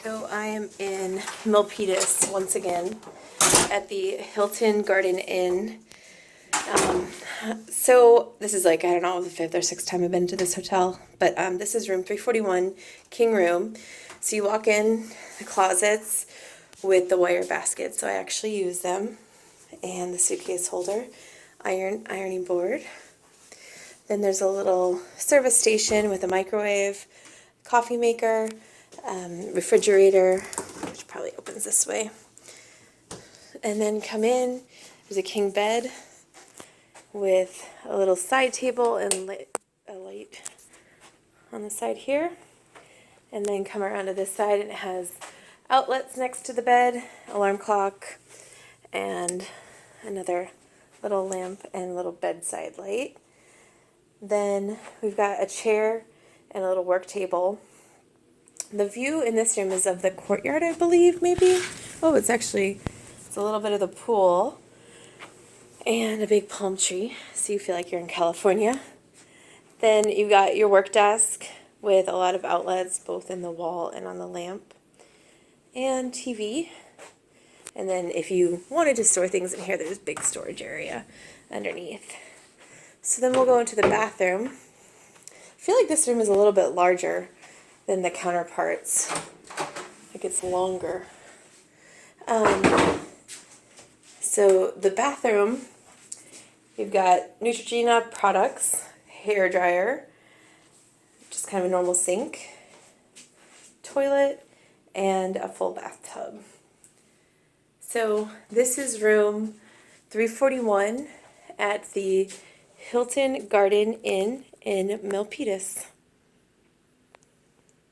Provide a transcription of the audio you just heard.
So I am in Milpitas once again at the Hilton Garden Inn. So this is like, I don't know, the fifth or sixth time I've been to this hotel, but this is room 341, king room. So you walk in the closets with the wire baskets, so I actually use them, and the suitcase holder, ironing board. Then there's a little service station with a microwave, coffee maker, refrigerator, which probably opens this way. And then come in, there's a king bed with a little side table and a light on the side here. And then come around to this side and it has outlets next to the bed, alarm clock, and another little lamp and little bedside light. Then we've got a chair and a little work table. The view in this room is of the courtyard, I believe, maybe. Oh, it's a little bit of the pool and a big palm tree, so you feel like you're in California. Then you've got your work desk with a lot of outlets, both in the wall and on the lamp, and TV. And then if you wanted to store things in here, there's a big storage area underneath. So then we'll go into the bathroom. I feel like this room is a little bit larger than the counterparts. Like it's longer. So the bathroom, you've got Neutrogena products, hair dryer, just kind of a normal sink, toilet, and a full bathtub. So this is room 341 at the Hilton Garden Inn in Milpitas.